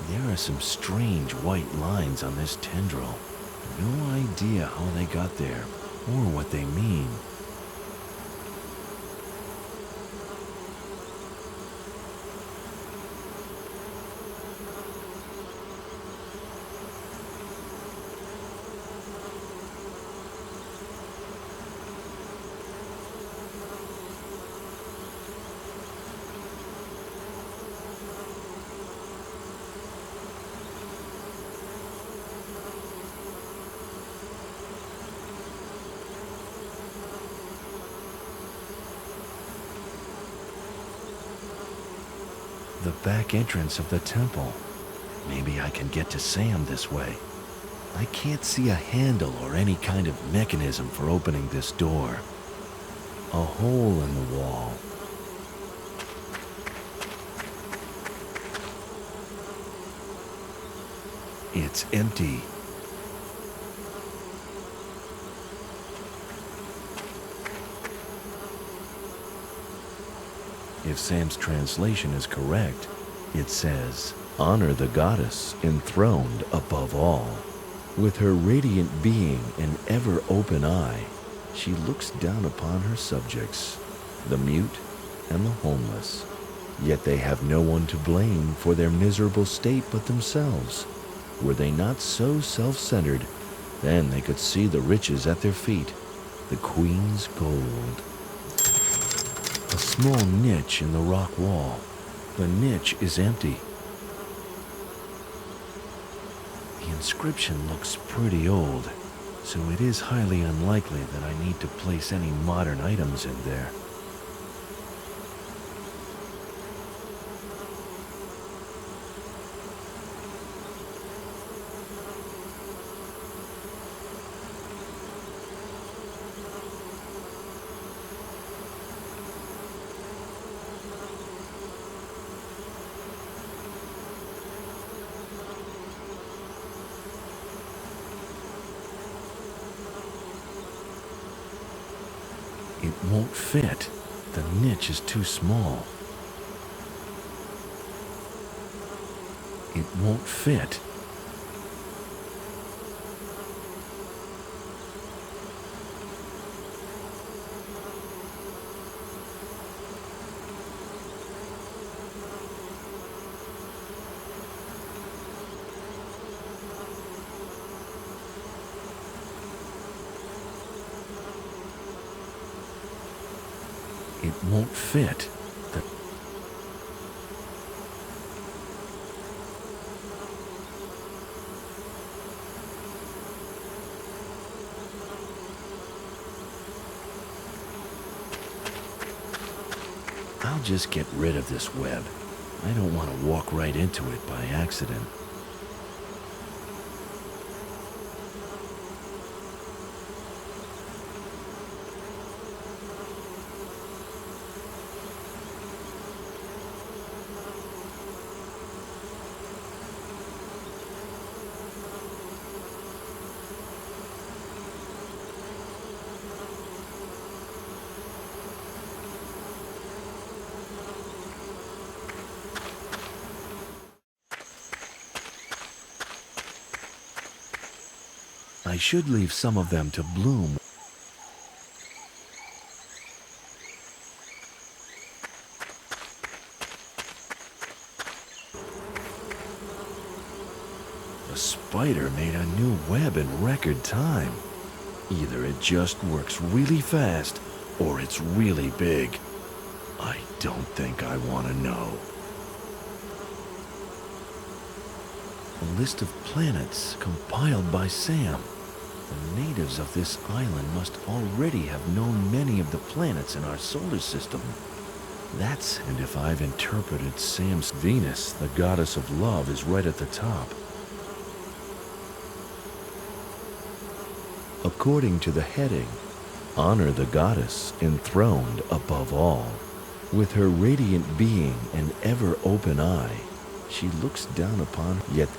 There are some strange white lines on this tendril. No idea how they got there or what they mean. The back entrance of the temple. Maybe I can get to Sam this way. I can't see a handle or any kind of mechanism for opening this door. A hole in the wall. It's empty. If Sam's translation is correct, it says, "Honor the goddess enthroned above all. With her radiant being and ever-open eye, she looks down upon her subjects, the mute and the homeless. Yet they have no one to blame for their miserable state but themselves. Were they not so self-centered, then they could see the riches at their feet, the queen's gold." A small niche in the rock wall. The niche is empty. The inscription looks pretty old, so it is highly unlikely that I need to place any modern items in there. It won't fit. The niche is too small. It won't fit. It won't fit. I'll just get rid of this web. I don't want to walk right into it by accident. I should leave some of them to bloom. The spider made a new web in record time. Either it just works really fast, or it's really big. I don't think I want to know. A list of planets compiled by Sam. The natives of this island must already have known many of the planets in our solar system. And if I've interpreted Sam's Venus, the goddess of love, is right at the top. According to the heading, honor the goddess enthroned above all. With her radiant being and ever-open eye, she looks down upon, yet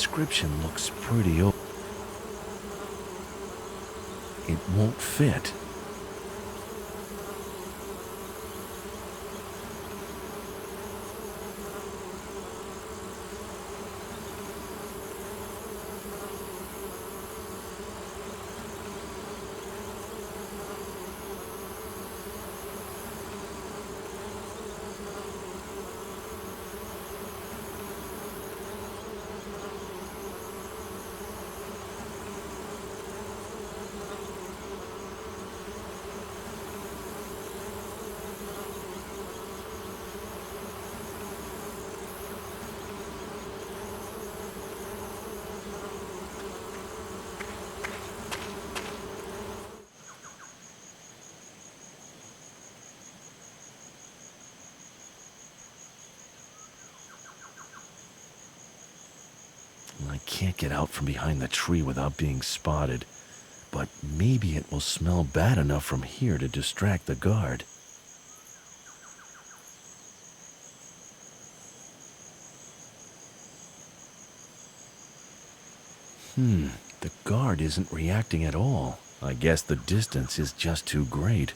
inscription looks pretty old. It won't fit. I can't get out from behind the tree without being spotted, but maybe it will smell bad enough from here to distract the guard. The guard isn't reacting at all. I guess the distance is just too great.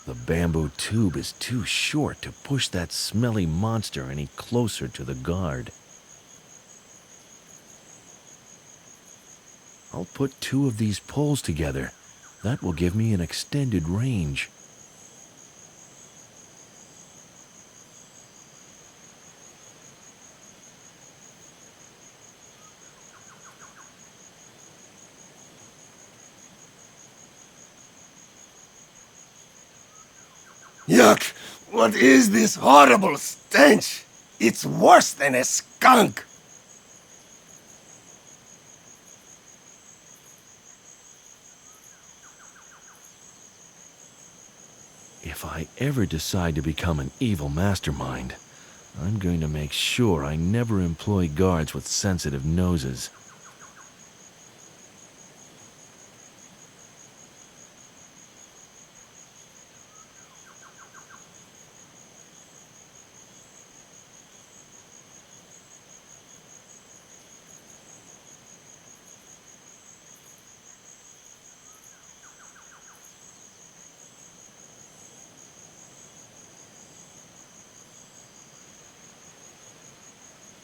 The bamboo tube is too short to push that smelly monster any closer to the guard. I'll put 2 of these poles together. That will give me an extended range. Yuck! What is this horrible stench? It's worse than a skunk! If I ever decide to become an evil mastermind, I'm going to make sure I never employ guards with sensitive noses.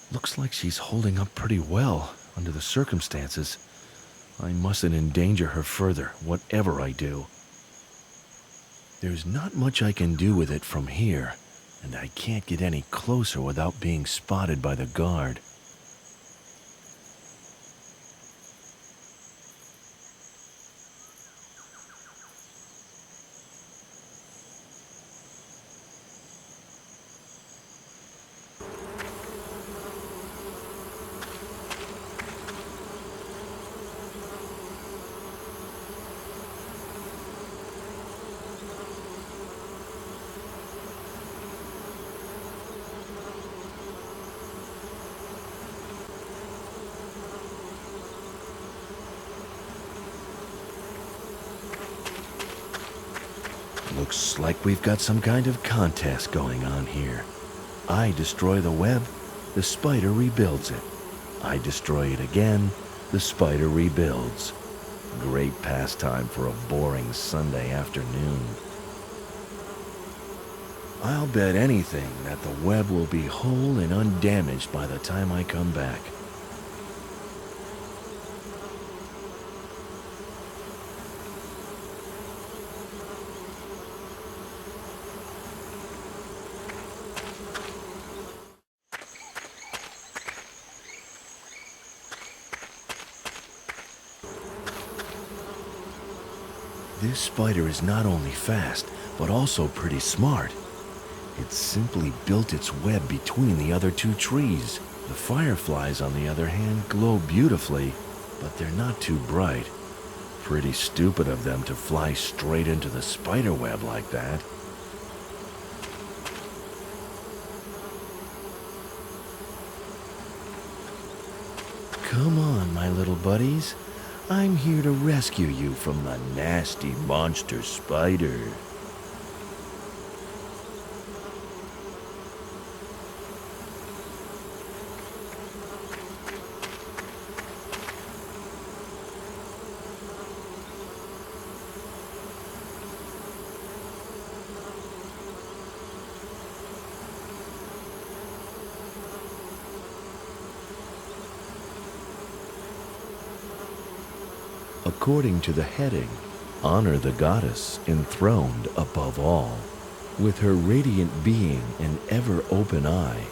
Looks like she's holding up pretty well under the circumstances. I mustn't endanger her further, whatever I do. There's not much I can do with it from here, and I can't get any closer without being spotted by the guard. Looks like we've got some kind of contest going on here. I destroy the web, the spider rebuilds it. I destroy it again, the spider rebuilds. Great pastime for a boring Sunday afternoon. I'll bet anything that the web will be whole and undamaged by the time I come back. This spider is not only fast, but also pretty smart. It simply built its web between the other 2 trees. The fireflies, on the other hand, glow beautifully, but they're not too bright. Pretty stupid of them to fly straight into the spider web like that. Come on, my little buddies. I'm here to rescue you from the nasty monster spider. according to the heading, Honor the Goddess enthroned above all. With her radiant being and ever-open eye,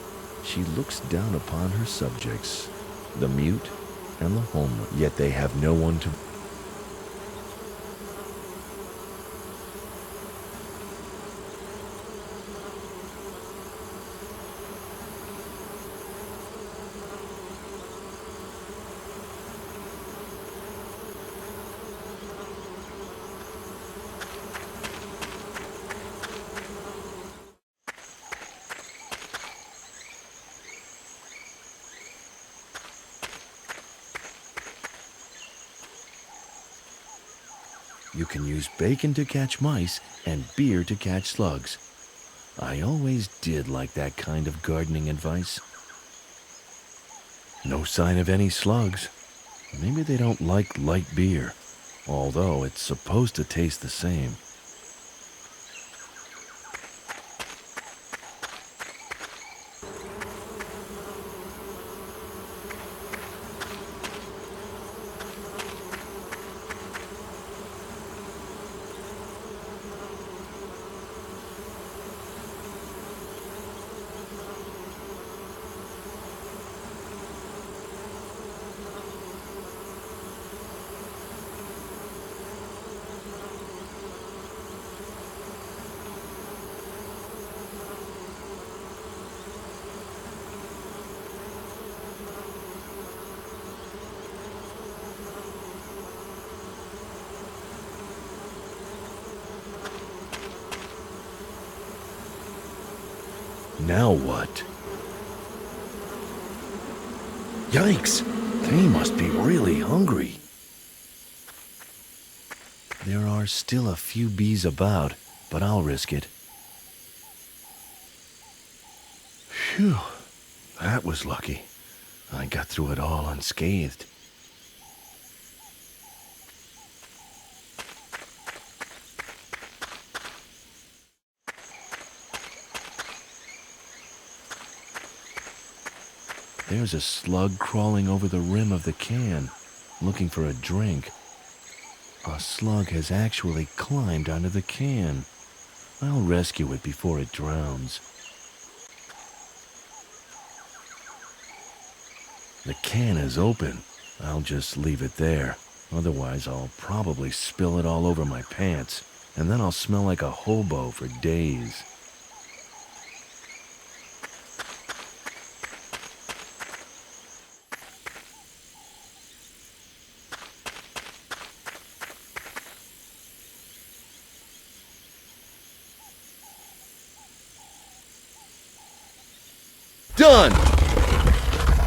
she looks down upon her subjects, the mute and the homeless, yet they have no one to. You can use bacon to catch mice and beer to catch slugs. I always did like that kind of gardening advice. No sign of any slugs. Maybe they don't like light beer, although it's supposed to taste the same. Now what? Yikes! They must be really hungry. There are still a few bees about, but I'll risk it. Phew, that was lucky. I got through it all unscathed. There's a slug crawling over the rim of the can, looking for a drink. A slug has actually climbed onto the can. I'll rescue it before it drowns. The can is open. I'll just leave it there. Otherwise, I'll probably spill it all over my pants, and then I'll smell like a hobo for days. Done!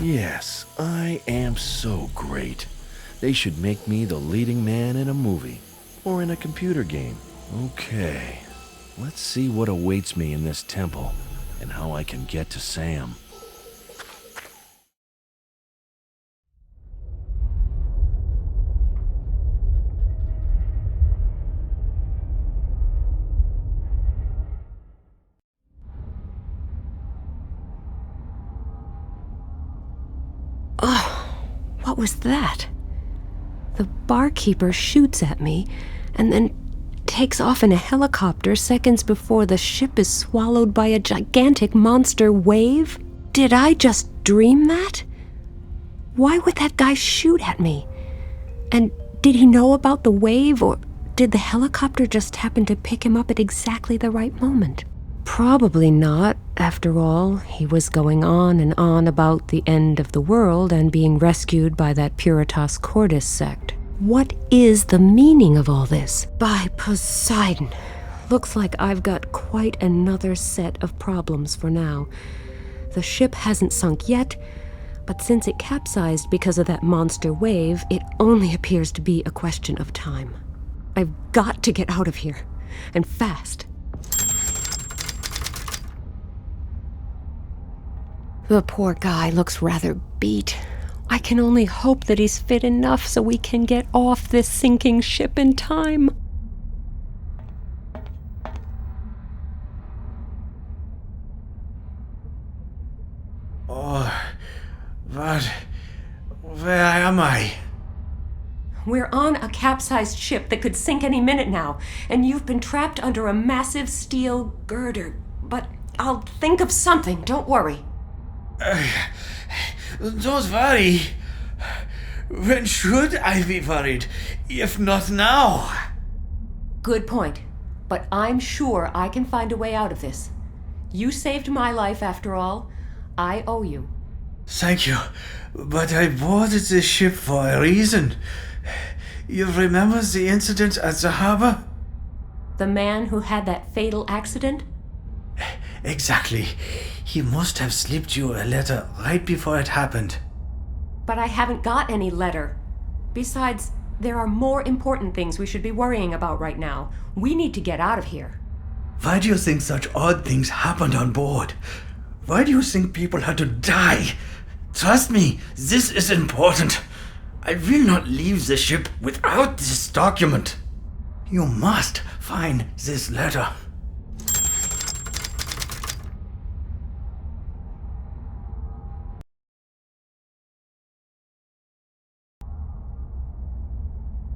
Yes, I am so great. They should make me the leading man in a movie or in a computer game. Okay, let's see what awaits me in this temple and how I can get to Sam. What was that? The barkeeper shoots at me and then takes off in a helicopter seconds before the ship is swallowed by a gigantic monster wave? Did I just dream that? Why would that guy shoot at me? And did he know about the wave, or did the helicopter just happen to pick him up at exactly the right moment? Probably not. After all, he was going on and on about the end of the world and being rescued by that Puritas Cordis sect. What is the meaning of all this? By Poseidon. Looks like I've got quite another set of problems for now. The ship hasn't sunk yet, but since it capsized because of that monster wave, it only appears to be a question of time. I've got to get out of here, and fast. The poor guy looks rather beat. I can only hope that he's fit enough so we can get off this sinking ship in time. Oh, but where am I? We're on a capsized ship that could sink any minute now, and you've been trapped under a massive steel girder. But I'll think of something, don't worry. Don't worry. When should I be worried, if not now? Good point. But I'm sure I can find a way out of this. You saved my life after all. I owe you. Thank you, but I boarded the ship for a reason. You remember the incident at the harbor? The man who had that fatal accident? Exactly. He must have slipped you a letter right before it happened. But I haven't got any letter. Besides, there are more important things we should be worrying about right now. We need to get out of here. Why do you think such odd things happened on board? Why do you think people had to die? Trust me, this is important. I will not leave the ship without this document. You must find this letter.